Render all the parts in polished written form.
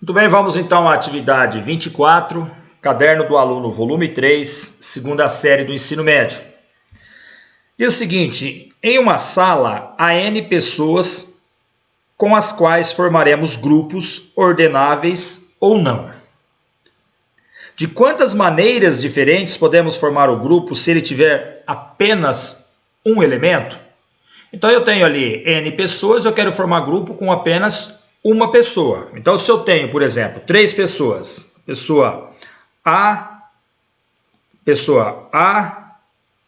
Muito bem, vamos então à atividade 24, Caderno do Aluno, volume 3, segunda série do ensino médio. Diz o seguinte: em uma sala há N pessoas com as quais formaremos grupos ordenáveis ou não. De quantas maneiras diferentes podemos formar o grupo se ele tiver apenas um elemento? Então eu tenho ali N pessoas, eu quero formar grupo com apenas uma pessoa. Então se eu tenho, por exemplo, 3 pessoas, pessoa A,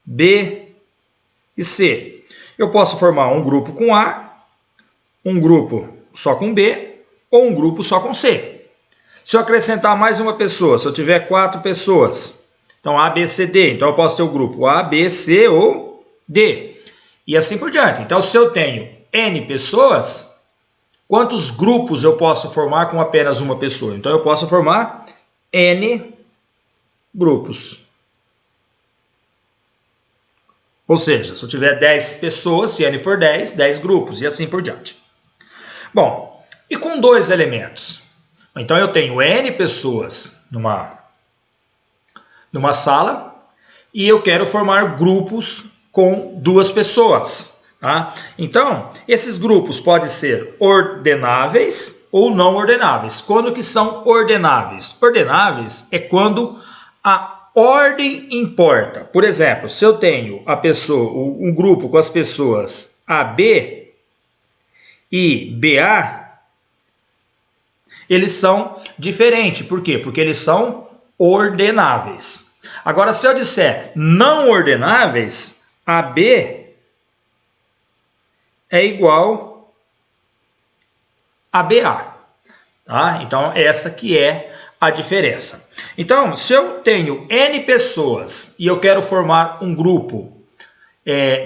B e C. Eu posso formar um grupo com A, um grupo só com B ou um grupo só com C. Se eu acrescentar mais uma pessoa, se eu tiver 4 pessoas, então A, B, C, D, então eu posso ter o grupo A, B, C ou D. E assim por diante. Então, se eu tenho N pessoas, quantos grupos eu posso formar com apenas uma pessoa? Então, eu posso formar N grupos. Ou seja, se eu tiver 10 pessoas, se N for 10, 10 grupos e assim por diante. Bom, e com 2 elementos? Então, eu tenho N pessoas numa sala e eu quero formar grupos com 2 pessoas. Tá? Então, esses grupos podem ser ordenáveis ou não ordenáveis. Quando que são ordenáveis? Ordenáveis é quando a ordem importa. Por exemplo, se eu tenho um grupo com as pessoas AB e BA, eles são diferentes. Por quê? Porque eles são ordenáveis. Agora, se eu disser não ordenáveis, AB é igual a BA. Tá? Então, essa que é a diferença. Então, se eu tenho N pessoas e eu quero formar um grupo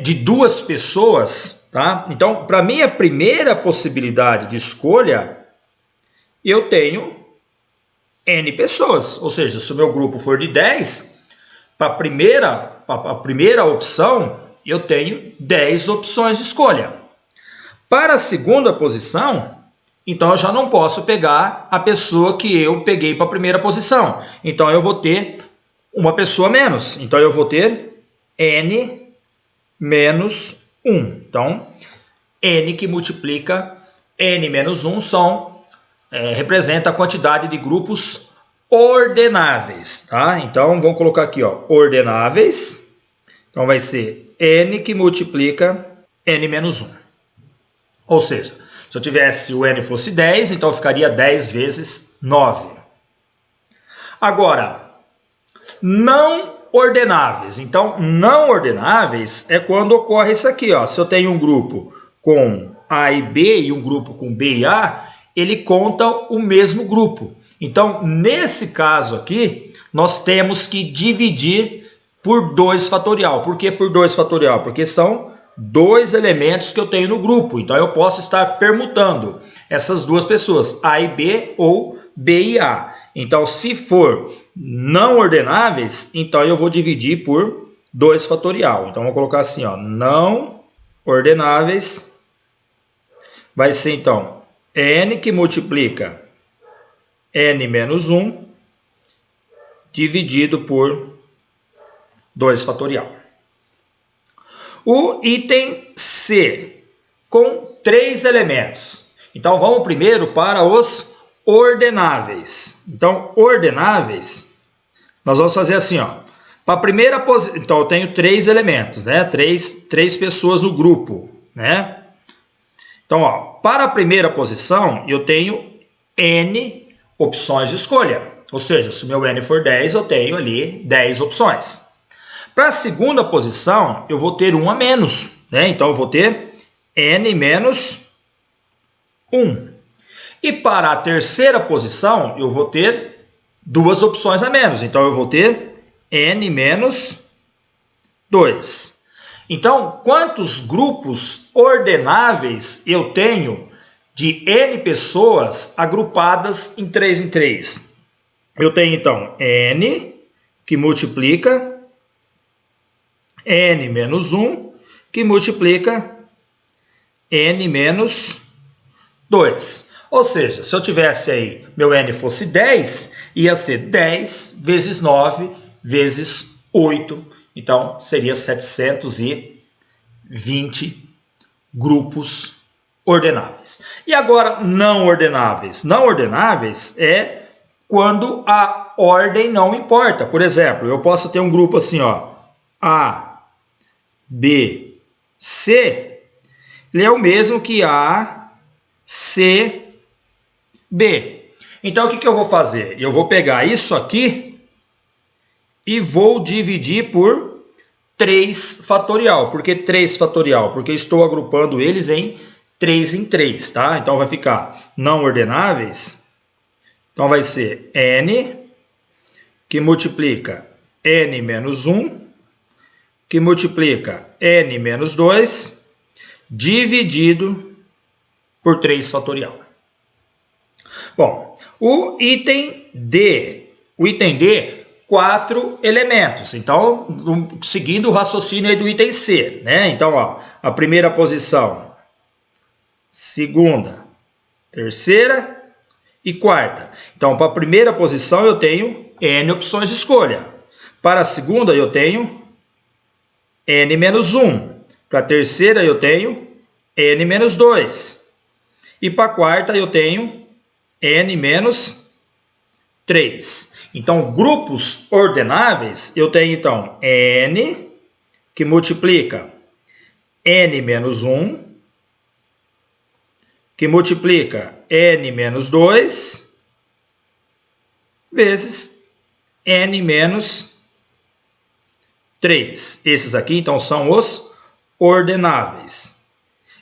de 2 pessoas, tá? Então, para minha primeira possibilidade de escolha, eu tenho N pessoas. Ou seja, se o meu grupo for de 10, para a primeira opção, eu tenho 10 opções de escolha. Para a segunda posição, então eu já não posso pegar a pessoa que eu peguei para a primeira posição. Então eu vou ter uma pessoa menos. Então eu vou ter N menos 1. Então, N que multiplica N menos 1 representa a quantidade de grupos ordenáveis, tá? Então, vamos colocar aqui, ó, ordenáveis. Então, vai ser N que multiplica N menos 1. Ou seja, se eu tivesse o N fosse 10, então ficaria 10 vezes 9. Agora, não ordenáveis. Então, não ordenáveis é quando ocorre isso aqui, ó. Se eu tenho um grupo com A e B e um grupo com B e A, ele conta o mesmo grupo. Então, nesse caso aqui, nós temos que dividir por 2 fatorial. Por que por 2 fatorial? Porque são 2 elementos que eu tenho no grupo. Então, eu posso estar permutando essas 2 pessoas, A e B ou B e A. Então, se for não ordenáveis, então eu vou dividir por 2 fatorial. Então, vou colocar assim, ó, não ordenáveis vai ser, então, N que multiplica N menos 1 dividido por 2 fatorial. O item C, com 3 elementos. Então, vamos primeiro para os ordenáveis. Então, ordenáveis, nós vamos fazer assim, ó. Para a primeira posição, então, eu tenho 3 elementos, né? 3 pessoas no grupo, né? Então, ó, para a primeira posição, eu tenho N opções de escolha. Ou seja, se o meu N for 10, eu tenho ali 10 opções. Para a segunda posição, eu vou ter 1 a menos, né? Então, eu vou ter N menos 1. E para a terceira posição, eu vou ter 2 opções a menos. Então, eu vou ter N menos 2. Então, quantos grupos ordenáveis eu tenho de N pessoas agrupadas em 3 em 3? Eu tenho, então, N que multiplica N menos 1 que multiplica N menos 2. Ou seja, se eu tivesse aí, meu n fosse 10, ia ser 10 vezes 9 vezes 8. Então, seria 720 grupos ordenáveis. E agora, não ordenáveis. Não ordenáveis é quando a ordem não importa. Por exemplo, eu posso ter um grupo assim, ó, A, B, C. Ele é o mesmo que A, C, B. Então, o que eu vou fazer? Eu vou pegar isso aqui e vou dividir por 3 fatorial. Por que 3 fatorial? Porque eu estou agrupando eles em 3, tá? Então, vai ficar não ordenáveis. Então, vai ser n, que multiplica n menos 1, que multiplica n menos 2, dividido por 3 fatorial. Bom, o item D, 4 elementos. Então, seguindo o raciocínio aí do item C, né? Então, ó, a primeira posição, segunda, terceira e quarta. Então, para a primeira posição eu tenho n opções de escolha. Para a segunda eu tenho n menos 1. Para a terceira eu tenho n menos 2. E para a quarta eu tenho n menos 3. Então, grupos ordenáveis, eu tenho então n, que multiplica n menos 1, que multiplica n menos 2, vezes n menos 3. Esses aqui, então, são os ordenáveis.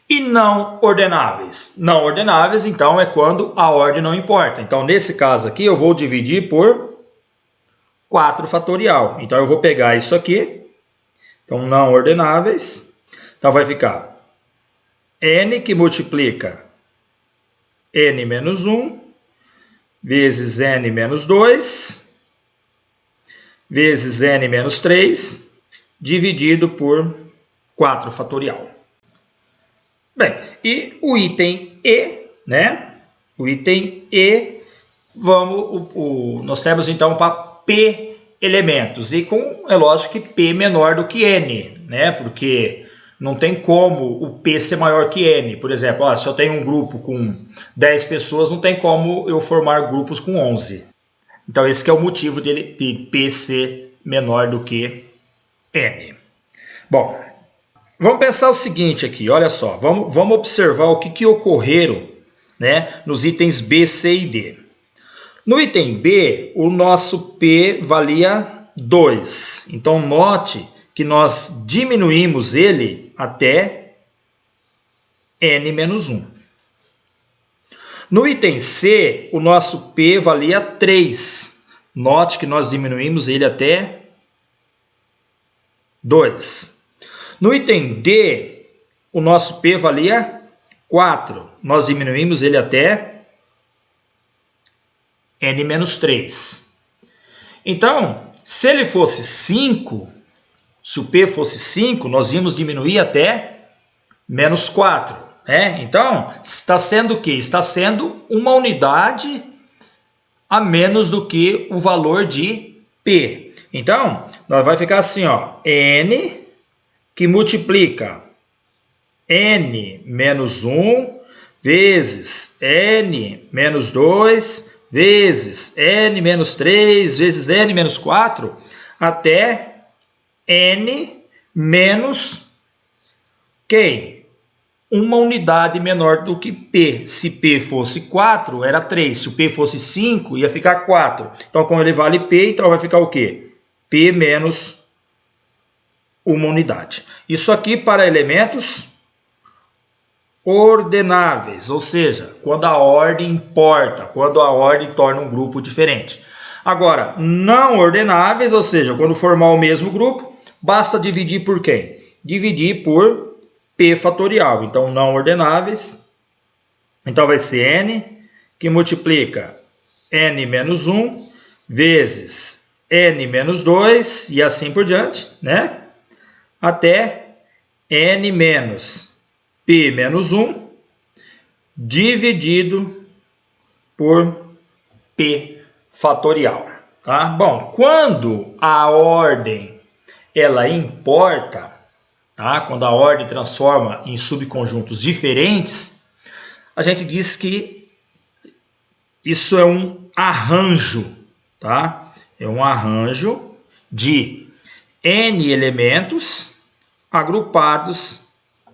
E não ordenáveis. Não ordenáveis, então, é quando a ordem não importa. Então, nesse caso aqui, eu vou dividir por 4 fatorial. Então, eu vou pegar isso aqui. Então, não ordenáveis. Então, vai ficar n, que multiplica n menos 1, vezes n menos 2, vezes n menos 3, dividido por 4 fatorial. Bem, e o item E, né? O item E, nós temos então para P elementos. E é lógico que P menor do que N, né? Porque não tem como o P ser maior que N. Por exemplo, se eu tenho um grupo com 10 pessoas, não tem como eu formar grupos com 11. Então, esse que é o motivo de P ser menor do que N. Bom, vamos pensar o seguinte aqui, olha só. Vamos observar o que ocorreram, né, nos itens B, C e D. No item B, o nosso P valia 2. Então, note que nós diminuímos ele até n menos 1. No item C, o nosso P valia 3. Note que nós diminuímos ele até 2. No item D, o nosso P valia 4. Nós diminuímos ele até n menos 3. Então, se ele fosse 5, se o P fosse 5, nós íamos diminuir até menos 4. Né? Então, está sendo o quê? Está sendo uma unidade a menos do que o valor de P. Então, nós vai ficar assim, ó, n, que multiplica n menos 1 vezes n menos 2 vezes n menos 3 vezes n menos 4 até n menos quem? Uma unidade menor do que P. Se P fosse 4, era 3. Se o P fosse 5, ia ficar 4. Então, como ele vale P, então vai ficar o quê? P menos uma unidade. Isso aqui para elementos ordenáveis, ou seja, quando a ordem importa, quando a ordem torna um grupo diferente. Agora, não ordenáveis, ou seja, quando formar o mesmo grupo, basta dividir por quem? Dividir por P fatorial. Então, não ordenáveis, então vai ser n, que multiplica n menos 1 vezes n menos 2 e assim por diante, né? Até n menos P menos 1 dividido por P fatorial. Tá? Bom, quando a ordem ela importa, tá? Quando a ordem transforma em subconjuntos diferentes, a gente diz que isso é um arranjo, tá? É um arranjo de N elementos agrupados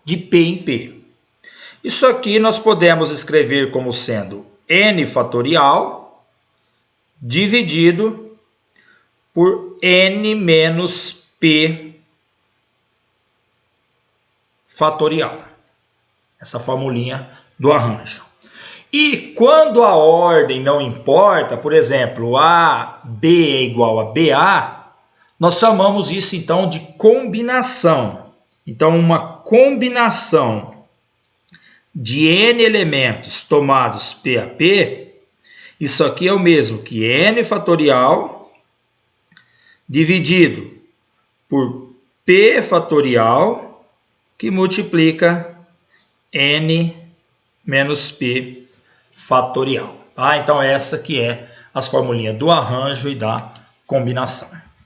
de P em P. Isso aqui nós podemos escrever como sendo N fatorial dividido por N menos P fatorial. Essa formulinha do arranjo. E quando a ordem não importa, por exemplo, AB é igual a BA, nós chamamos isso então de combinação. Então, uma combinação de N elementos tomados P a P, isso aqui é o mesmo que N fatorial dividido por P fatorial que multiplica N menos P fatorial. Tá? Então essa que é as formulinhas do arranjo e da combinação.